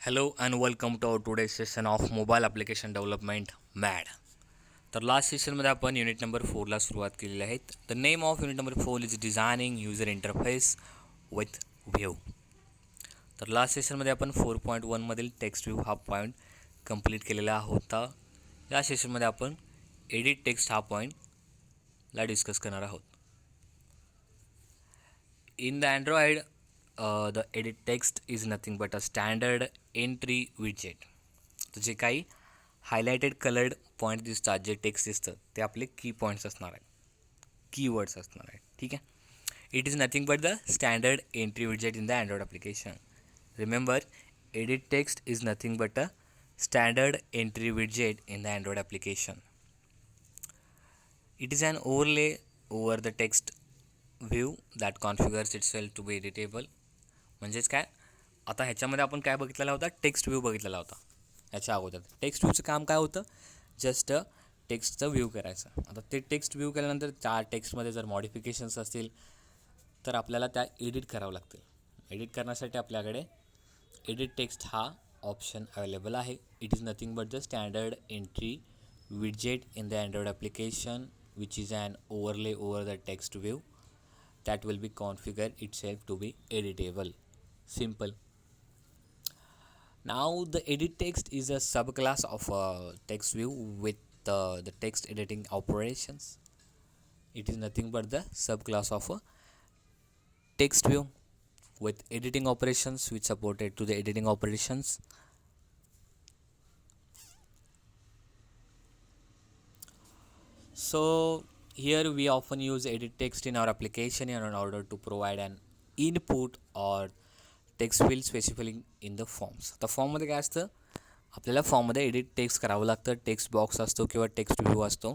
Hello and welcome to our today's session of mobile application development mad. तर last सेशनमध्ये आपण unit number 4ला सुरुवात केलेली आहे. The name of unit number 4 is designing user interface with view. तर last सेशनमध्ये आपण 4.1मधील text view हा point complete केलेला होता. या सेशनमध्ये आपण एडिट टेक्स्ट हा पॉईंटला डिस्कस करणार आहोत. In the Android, the edit text is nothing but a standard entry widget. तर जे काही हायलाइटेड कलर्ड पॉईंट दिसतात, जे टेक्स्ट दिसतं ते आपले की पॉईंट्स असणार आहेत, कीवर्ड्स असणार आहेत. ठीक आहे. It is nothing but the standard entry widget in the Android application. Remember, edit text is nothing but a standard entry widget in the Android application. It is an overlay over the text view that configures itself to be editable. म्हणजेच काय, आता ह्याच्यामध्ये आपण काय बघितलेला होता, text view बघितलेला होता. ह्याच्या अगोदर टेक्स्ट व्ह्यूचं काम काय होतं, जस्ट टेक्स्टचं व्ह्यू करायचं. आता ते टेक्स्ट व्ह्यू केल्यानंतर त्या टेक्स्टमध्ये जर मॉडिफिकेशन्स असतील तर आपल्याला त्या एडिट करावं लागतील. एडिट करण्यासाठी आपल्याकडे एडिट टेक्स्ट हा ऑप्शन अवेलेबल आहे. It is nothing but the standard entry widget in the Android application, which is an overlay over the text view that will be configured itself to be editable. Simple. Now the edit text is a subclass of a text view with the text editing operations. It is nothing but the subclass of a text view with editing operations which supported to the editing operations. So here we often use edit text in our application in order to provide an input or text field specifically in the forms. तर फॉर्ममध्ये काय असतं, आपल्याला फॉर्ममध्ये edit text करावं लागतं. Text box असतो किंवा टेक्स्ट व्ह्यू असतो,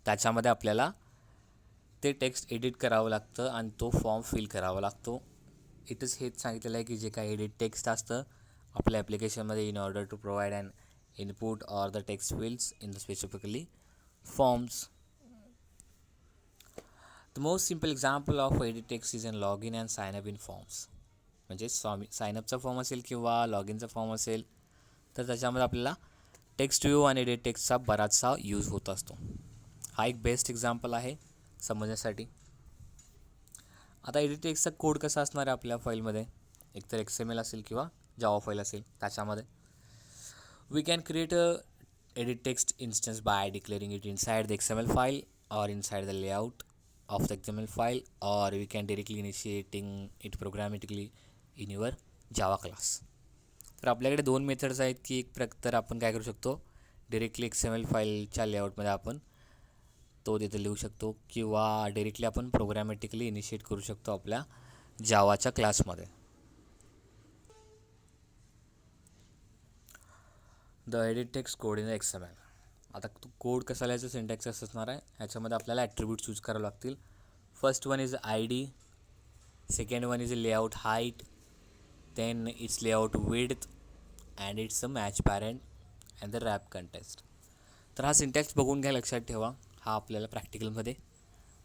त्याच्यामध्ये आपल्याला ते टेक्स्ट एडिट करावं लागतं आणि तो फॉर्म फिल करावा लागतो. इथंच हेच सांगितलेलं आहे की जे काही एडिट टेक्स्ट असतं आपल्या ॲप्लिकेशनमध्ये in order to provide an input or the text fields in the specifically forms. The most simple example of edit text is in login and sign up in forms. म्हणजे साइनअपचा form असेल किंवा log इनचा form असेल तर त्याच्यामध्ये आपल्याला text view आणि edit टेक्स्टचा बराचसा use होत असतो. हा एक बेस्ट एक्झाम्पल आहे समजण्यासाठी. आता एडिट टेक्स्टचा कोड कसा असणार आहे आपल्या फाईलमध्ये, एकतर XML असेल किंवा जावा फाईल असेल. त्याच्यामध्ये we can create a edit text instance by declaring it inside the XML file or inside the layout of the XML file, or we can directly initiating it programmatically in your Java class. तर आपल्याकडे दोन methods आहेत की एक तर आपण काय करू शकतो, डिरेक्टली XML फाईलच्या लेआउटमध्ये आपण तो तिथे लिहू शकतो किंवा डिरेक्टली आपण प्रोग्रामॅटिकली इनिशिएट करू शकतो आपल्या जावाच्या क्लासमध्ये. The edit text code in XML. आता तो कोड कसा लिहायचा, सिंटॅक्स असं असणार आहे. ह्याच्यामध्ये आपल्याला ॲट्रिब्यूट चूज करावं लागतील. First one is ID, second one is layout height, then it's layout width and it's a match parent and the wrap content. तर हा सिंटॅक्स बघून घ्या, लक्षात ठेवा. हा आपल्याला प्रॅक्टिकलमध्ये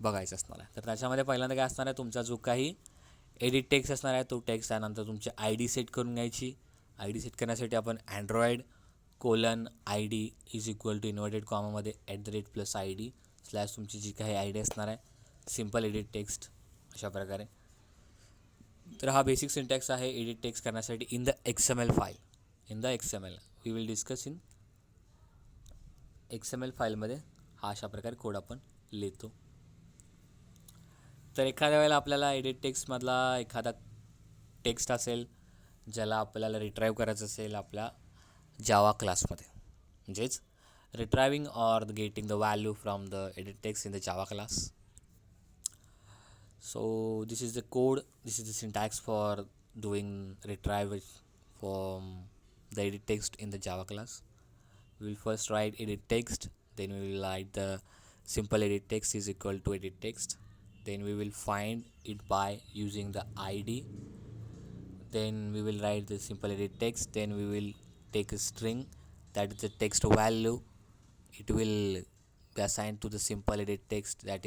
बघायचा असणार आहे. तर त्याच्यामध्ये पहिल्यांदा काय असणार आहे, तुमचा जो काही एडिट टेक्स्ट असणार आहे तो टेक्स्ट, त्यानंतर तुमची ID सेट करून घ्यायची. ID सेट करण्यासाठी आपण Android:ID is equal to inverted कॉमामध्ये @+ID स्लॅश तुमची जी काही ID असणार आहे, सिम्पल एडिट टेक्स्ट अशा प्रकारे. तर हा बेसिक सिंटॅक्स आहे एडिट टेक्स्ट करण्यासाठी in the XML file. In the XML we will discuss in XML फाईलमध्ये हा अशा प्रकारे कोड आपण लिहितो. तर एखाद्या वेळेला आपल्याला एडिट टेक्स्टमधला एखादा टेक्स्ट असेल ज्याला आपल्याला रिट्राईव्ह करायचं असेल आपल्या जावा क्लासमध्ये, म्हणजेच retrieving or getting the value from the edit text in the Java class. So this is the code, this is the syntax for doing retrieve from the edit text in the Java class. We will first write edit text, then we will write the simple edit text is equal to edit text, then we will find it by using the ID, then we will write the simple edit text, then we will take a string that is the text value. It will be assigned to the simple edit text, that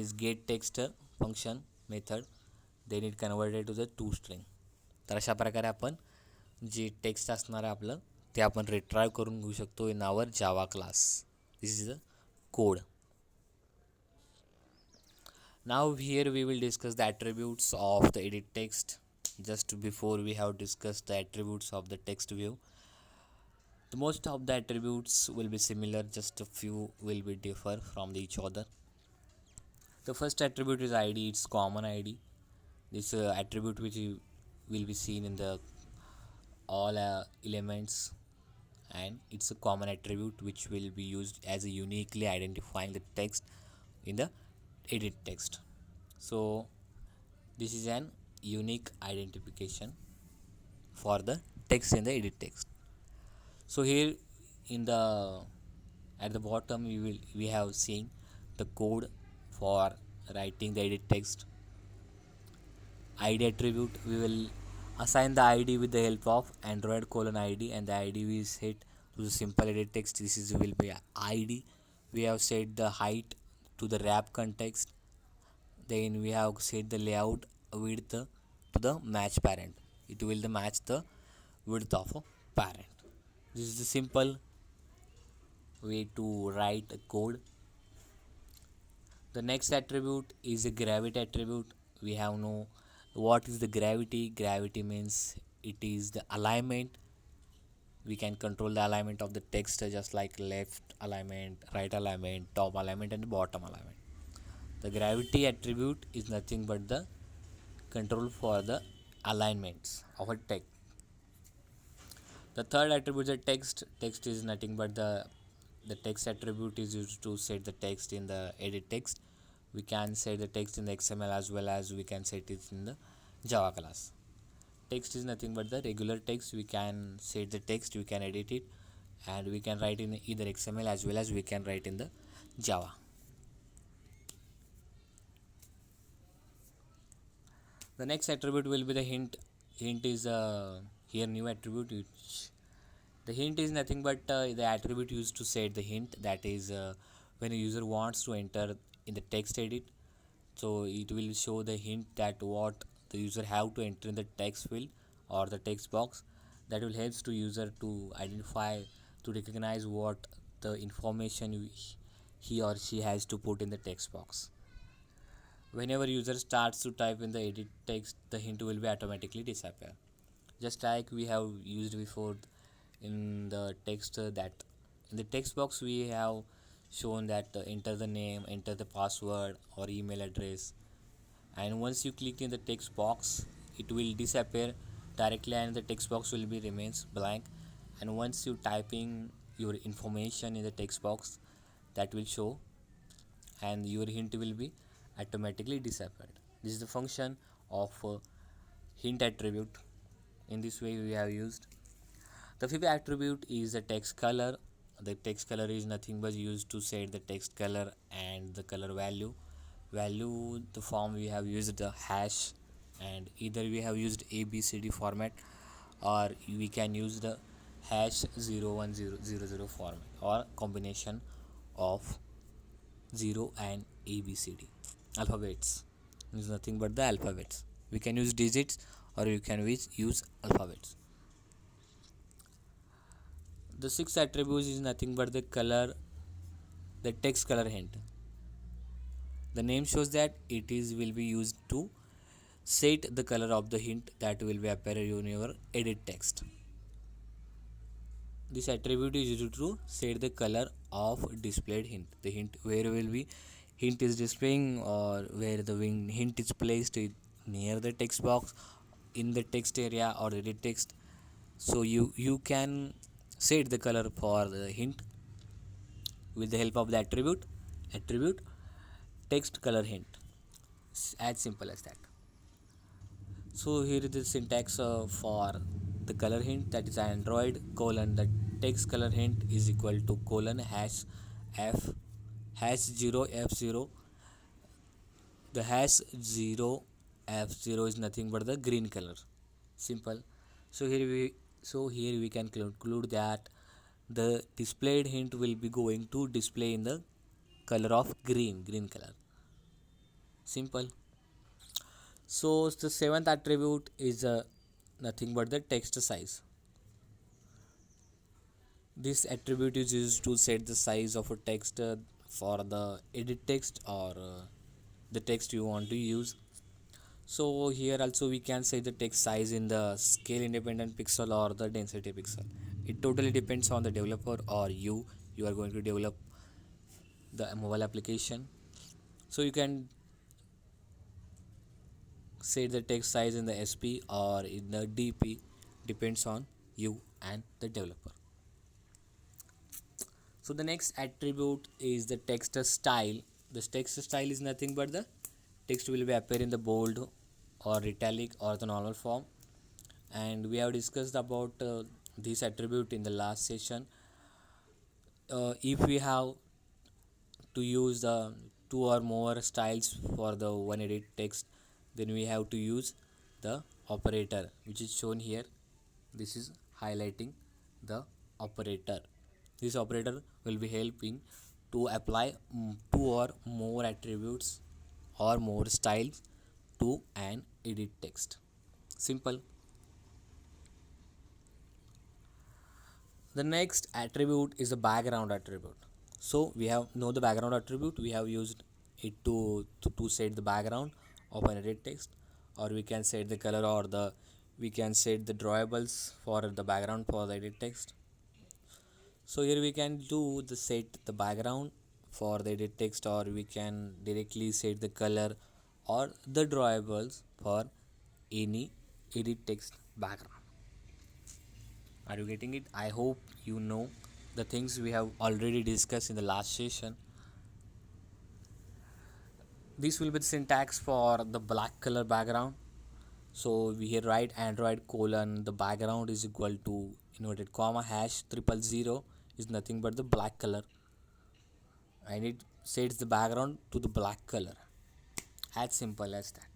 is get text function method. Then it converted to the to string. तर अशा प्रकारे आपण जे text असणार आहे आपलं ते आपण retrieve करून घेऊ शकतो in our Java class. This is a code. Now here we will discuss the attributes of the edit text. Just before we have discussed the attributes of the text view, the most of the attributes will be similar, just a few will be differ from each other. The first attribute is id. It's common id. This attribute which will be seen in the all elements, and it's a common attribute which will be used as a uniquely identifying the text in the edit text. So this is an unique identification for the text in the edit text. So here in the at the bottom we have seen the code for writing the edit text. id attribute, we will assign the id with the help of android colon id, and the id we set to the simple edit text. This is will be id. We have set the height to the wrap context. Then we have set the layout width to the match parent. It will the match the width of a parent. This is the simple way to write a code. The next attribute is a gravity attribute. We have know what is the gravity. Gravity means it is the alignment. We can control the alignment of the text just like left alignment, right alignment, top alignment, and bottom alignment. The gravity attribute is nothing but the control for the alignments of a text. The third attribute is text. Text is nothing but the text attribute is used to set the text in the edit text. We can set the text in the XML as well as we can set it in the Java class. Text is nothing but the regular text. We can set the text, we can edit it, and we can write in either XML as well as we can write in the Java. The next attribute will be the hint. Hint is here new attribute which the hint is nothing but the attribute used to set the hint, that is when a user wants to enter in the text edit, so it will show the hint that what the user have to enter in the text field or the text box. That will helps to user to identify, to recognize what the information he or she has to put in the text box. Whenever user starts to type in the edit text, the hint will be automatically disappear, just like we have used before in the text that in the text box we have shown that enter the name, enter the password or email address, and once you click in the text box it will disappear directly and the text box will be remains blank. And once you typing your information in the text box, that will show and your hint will be automatically disappeared. This is the function of hint attribute. In this way we have used. The fifth attribute is the text color. The text color is nothing but used to set the text color and the color value. Value, the form we have used the hash, and either we have used ABCD format or we can use the hash 01000 format or combination of 0 and ABCD alphabets. Is nothing but the alphabets. We can use digits or you can use alphabets. The sixth attribute is nothing but the color, the text color hint. The name shows that it is will be used to set the color of the hint that will be appear in your edit text. This attribute is used to set the color of displayed hint. The hint where will be hint is displaying or where the hint is placed near the text box, in the text area or edit text. So you can set the color for the hint with the help of the attribute text color hint. It's as simple as that. So here is the syntax for the color hint, that is android colon the text color hint is equal to colon hash f hash 0 f0. The hash 0 f0 is nothing but the green color. Simple. So here we can conclude that the displayed hint will be going to display in the color of green color. Simple. So the seventh attribute is nothing but the text size. This attribute is used to set the size of a text for the edit text or the text you want to use. So here also we can set the text size in the scale independent pixel or the density pixel. It totally depends on the developer or you are going to develop the mobile application. So you can set the text size in the SP or in the DP, depends on you and the developer. So the next attribute is the text style. The text style is nothing but the text will be appear in the bold or italic or the normal form, and we have discussed about this attribute in the last session. If we have to use the two or more styles for the one edit text, then we have to use the operator which is shown here. This is highlighting the operator. This operator will be helping to apply two or more attributes or more styles to an edit text. Simple. The next attribute is the background attribute. So we have know the background attribute. We have used it to set the background of an edit text, or we can set the color or the we can set the drawables for the background for the edit text. So here we can do the set the background for the edit text, or we can directly set the color or the drawables for any edit text background. Are you getting it? I hope you know the things we have already discussed in the last session. This will be the syntax for the black color background. So we here write Android colon the background is equal to inverted comma hash 000 is nothing but the black color, and it sets the background to the black color. As simple as that.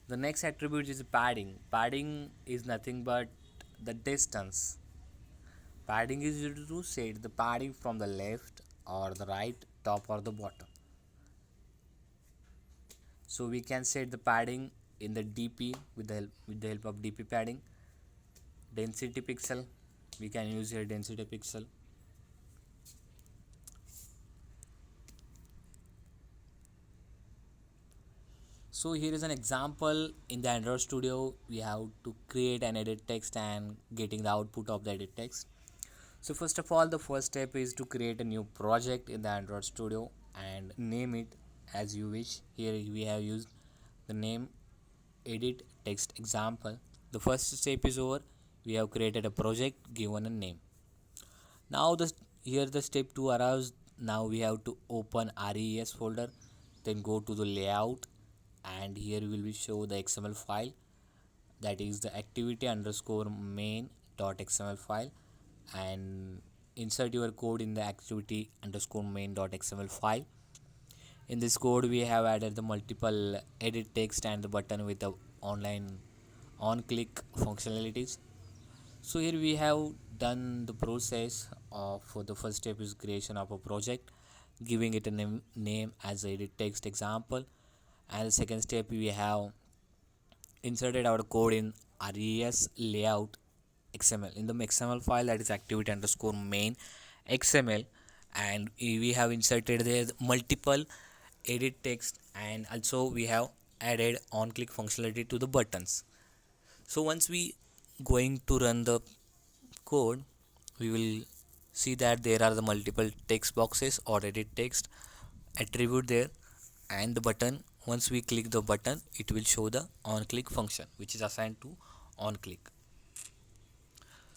The next attribute is padding. Padding is nothing but the distance. Padding is used to set the padding from the left or the right, top or the bottom. So we can set the padding in the DP with the help of DP padding. Density pixel, we can use here density pixel. So here is an example. In the Android Studio we have to create an edit text and getting the output of the edit text. So first of all, the first step is to create a new project in the Android Studio and name it as you wish. Here we have used the name edit text example. The first step is over. We have created a project, given a name. Now here the step 2 arrives. Now we have to open RES folder, then go to the layout, and here we will show the XML file, that is the activity underscore main dot XML file, and insert your code in the activity underscore main dot XML file. In this code we have added the multiple edit text and the button with the online on click functionalities. So here we have done the process of the first step is creation of a project, giving it a name as edit text example, and the second step we have inserted our code in res layout XML in the XML file, that is activity underscore main XML, and we have inserted there multiple edit text, and also we have added on click functionality to the buttons. So once we going to run the code, we will see that there are the multiple text boxes or edit text attribute there, and the button, once we click the button it will show the on click function which is assigned to on click.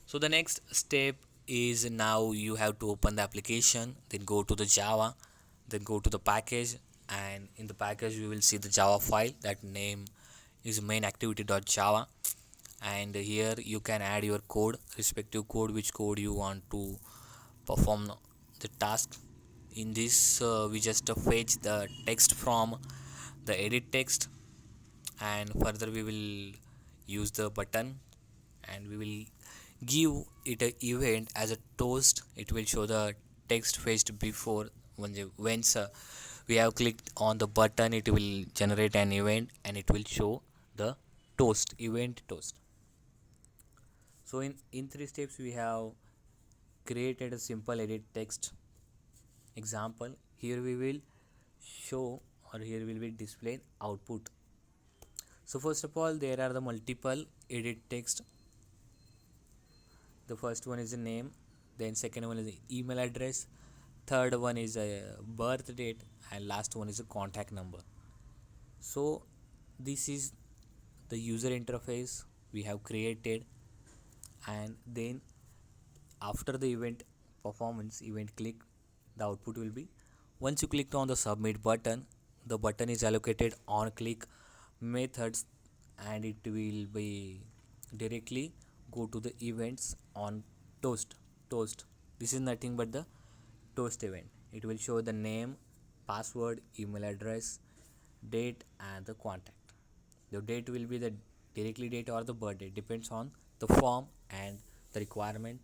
So the next step is now you have to open the application, then go to the Java, then go to the package, and in the package we will see the Java file, that name is main activity.java, and here you can add your code, respective code, which code you want to perform the task. In this we just fetch the text from the edit text, and further we will use the button, and we will give it a event as a toast. It will show the text fetched before once we have clicked on the button, it will generate an event and it will show the toast event toast. So in 3 steps we have created a simple edit text example. Here we will show, or here will be displayed output. So first of all, there are the multiple edit text. The first one is a name, then second one is the email address, third one is a birth date, and last one is a contact number. So this is the user interface we have created. And then after the event performance event click, the output will be, once you clicked on the submit button, the button is allocated on click methods and it will be directly go to the events on toast. This is nothing but the toast event. It will show the name, password, email address, date and the contact. The date will be the directly date or the birth date, depends on the form and the requirement.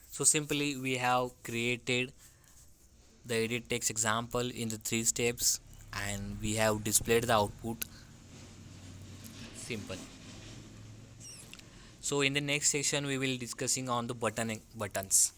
So simply we have created the edit text example in the 3 steps and we have displayed the output. Simple. So in the next section we will discussing on the buttons.